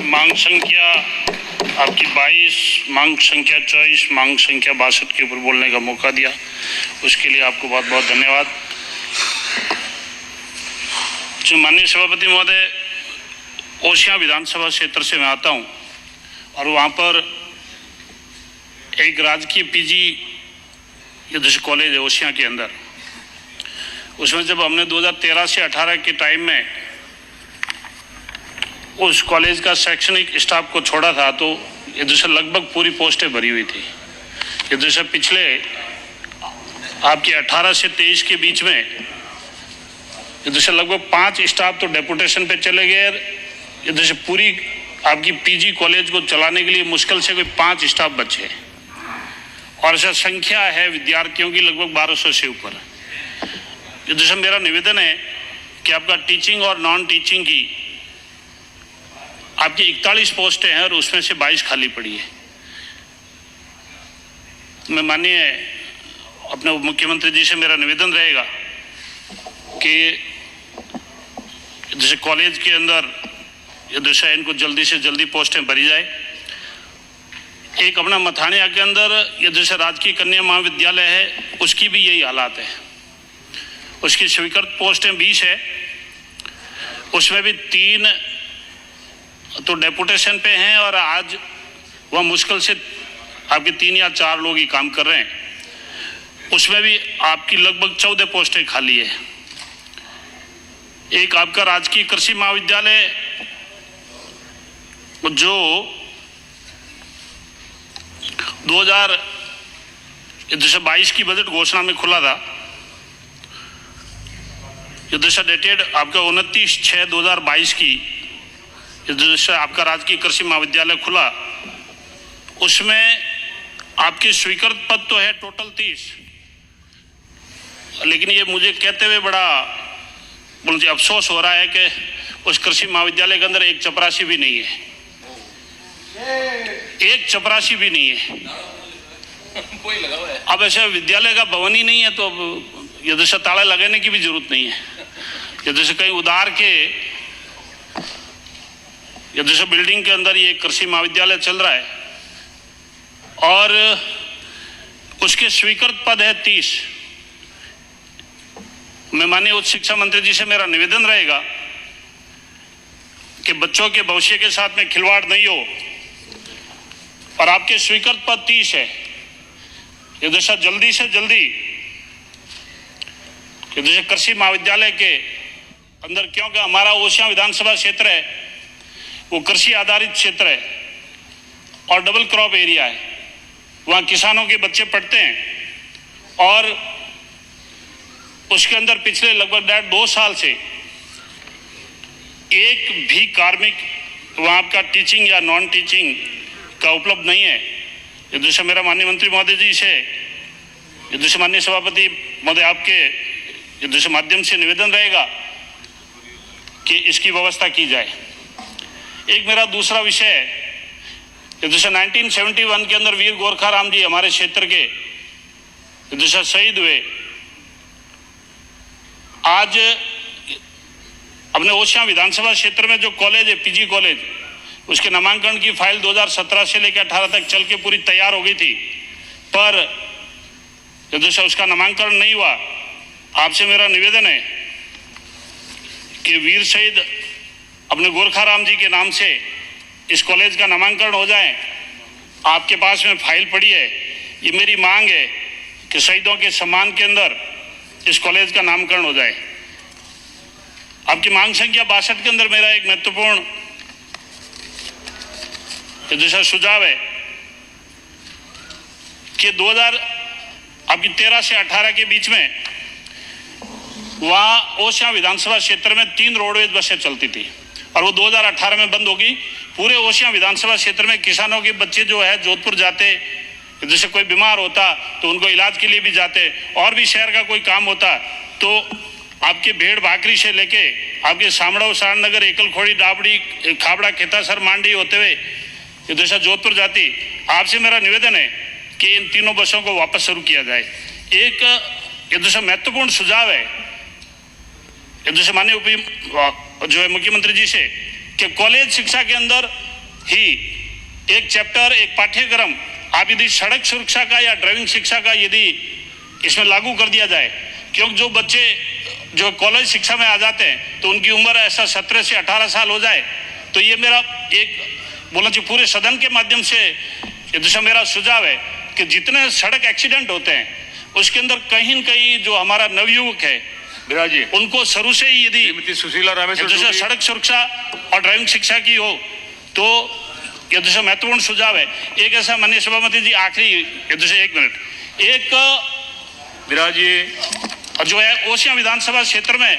मांग संख्या आपकी 22, मांग संख्या 24, मांग संख्या 62 के ऊपर बोलने का मौका दिया, उसके लिए आपको बहुत बहुत धन्यवाद। जो माननीय सभापति महोदय, ओसियां विधानसभा क्षेत्र से मैं आता हूं और वहां पर एक राजकीय पीजी युद्ध कॉलेज है ओसियां के अंदर। उसमें जब हमने 2013 से 18 के टाइम में उस कॉलेज का शैक्षणिक स्टाफ को छोड़ा था तो ये दूसरा लगभग पूरी पोस्टें भरी हुई थी। ये दूसरा पिछले आपके 18 से 23 के बीच में ये दूसरा लगभग 5 स्टाफ तो डेपुटेशन पे चले गए। ये दूसरा पूरी आपकी पीजी कॉलेज को चलाने के लिए मुश्किल से कोई 5 स्टाफ बचे और ऐसा संख्या है विद्यार्थियों की लगभग 1200 से ऊपर। ये दूसरा मेरा निवेदन है कि आपका टीचिंग और नॉन टीचिंग की आपकी 41 पोस्टें हैं और उसमें से 22 खाली पड़ी है। मैं माननीय अपने मुख्यमंत्री जी से मेरा निवेदन रहेगा कि जैसे कॉलेज के अंदर ये दिशा इनको जल्दी से जल्दी पोस्टें भरी जाए। एक अपना मथानिया के अंदर ये जैसे राजकीय कन्या महाविद्यालय है, उसकी भी यही हालात है। उसकी स्वीकृत पोस्टें 20 है, उसमें भी 3 तो डेपुटेशन पे हैं और आज वह मुश्किल से आपके 3 या 4 लोग ही काम कर रहे हैं। उसमें भी आपकी लगभग 14 पोस्टें खाली है। एक आपका राजकीय कृषि महाविद्यालय जो 2022 की बजट घोषणा में खुला था, ये दिशा डेटेड आपका 29/6/2022 की जैसे आपका राजकीय कृषि महाविद्यालय खुला, उसमें आपके स्वीकृत पद तो है टोटल 30, लेकिन ये मुझे कहते हुए बड़ा मुझे अफसोस हो रहा है कि उस कृषि महाविद्यालय के अंदर एक चपरासी भी नहीं है। एक चपरासी भी नहीं है। अब ऐसे विद्यालय का भवन ही नहीं है तो अब ये जैसे ताला लगाने की भी जरूरत नहीं है। ये जैसे कहीं उधार के ये जैसे बिल्डिंग के अंदर ये कृषि महाविद्यालय चल रहा है और उसके स्वीकृत पद है 30। मैं माननीय उच्च शिक्षा मंत्री जी से मेरा निवेदन रहेगा कि बच्चों के भविष्य के साथ में खिलवाड़ नहीं हो और आपके स्वीकृत पद 30 है। ये दिशा जल्दी से जल्दी ये दिशा कृषि महाविद्यालय के अंदर, क्योंकि हमारा ओसियां विधानसभा क्षेत्र है वो कृषि आधारित क्षेत्र है और डबल क्रॉप एरिया है, वहाँ किसानों के बच्चे पढ़ते हैं और उसके अंदर पिछले लगभग 1.5-2 साल से एक भी कार्मिक वहाँ आपका टीचिंग या नॉन टीचिंग का उपलब्ध नहीं है। ये दूसरा मेरा माननीय मंत्री महोदय जी से, ये दूसरे माननीय सभापति महोदय आपके ये दूसरे माध्यम से निवेदन रहेगा कि इसकी व्यवस्था की जाए। एक मेरा दूसरा विषय है, जैसे 1971 के अंदर वीर गोरखाराम जी हमारे क्षेत्र के जैसे शहीद हुए। आज अपने ओसियां विधानसभा क्षेत्र में जो कॉलेज है पीजी कॉलेज, उसके नामांकन की फाइल 2017 से लेकर 18 तक चल के पूरी तैयार हो गई थी, पर जैसे उसका नामांकन नहीं हुआ। आपसे मेरा निवेदन है कि वीर शहीद अपने गोरखाराम जी के नाम से इस कॉलेज का नामांकन हो जाए। आपके पास में फाइल पड़ी है, ये मेरी मांग है कि शहीदों के सम्मान के अंदर इस कॉलेज का नामकरण हो जाए। आपकी मांग संख्या 62 के अंदर मेरा एक महत्वपूर्ण जैसा सुझाव है कि 2013 से 18 के बीच में वहाँ ओसियां विधानसभा क्षेत्र में 3 रोडवेज बसें चलती थी और वो 2018 में बंद होगी। पूरे ओसियां विधानसभा क्षेत्र में किसानों के बच्चे जो है जोधपुर जाते, जैसे कोई बीमार होता तो उनको इलाज के लिए भी जाते, और भी शहर का कोई काम होता तो आपके भेड़ भाकरी से लेके आपके सामड़ा सारनगर, एकल खोड़ी, डाबड़ी, खाबड़ा, खेतासर, मांडी होते हुए ये जैसा जोधपुर जाती। आपसे मेरा निवेदन है कि इन तीनों बसों को वापस शुरू किया जाए। एक ये दूसरा महत्वपूर्ण सुझाव है ये दूसरे माननीय जो है मुख्यमंत्री जी से कि कॉलेज शिक्षा के अंदर ही एक चैप्टर, एक पाठ्यक्रम आप यदि सड़क सुरक्षा का या ड्राइविंग शिक्षा का यदि इसमें लागू कर दिया जाए, क्योंकि जो बच्चे जो कॉलेज शिक्षा में आ जाते हैं तो उनकी उम्र ऐसा 17 से 18 साल हो जाए, तो ये मेरा एक बोलना चाहिए पूरे सदन के माध्यम से ये मेरा सुझाव है कि जितने सड़क एक्सीडेंट होते हैं उसके अंदर कहीं न कहीं जो हमारा नवयुवक है बिराजी उनको शुरू से ही यदि सुशीला रामेश्वर सड़क सुरक्षा और ड्राइविंग शिक्षा की हो तो ये दूसरा महत्वपूर्ण सुझाव है। एक ऐसा माननीय सभापति जी आखिरी ये दूसरे 1 मिनट एक बिराजी जो है ओसियां विधानसभा क्षेत्र में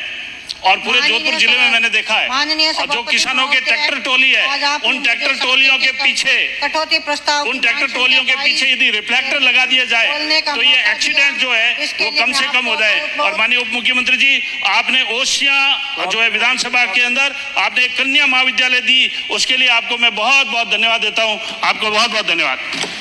और पूरे जोधपुर जिले में मैंने देखा है, और जो किसानों के ट्रैक्टर टोली है उन ट्रैक्टर टोलियों के पीछे कटौती प्रस्ताव यदि रिफ्लेक्टर लगा दिया जाए तो ये एक्सीडेंट जो है वो कम से कम हो जाए। और माननीय उप मुख्यमंत्री जी, आपने ओसियां जो है विधानसभा के अंदर आपने एक कन्या महाविद्यालय दी, उसके लिए आपको मैं बहुत बहुत धन्यवाद देता हूँ। आपको बहुत बहुत धन्यवाद।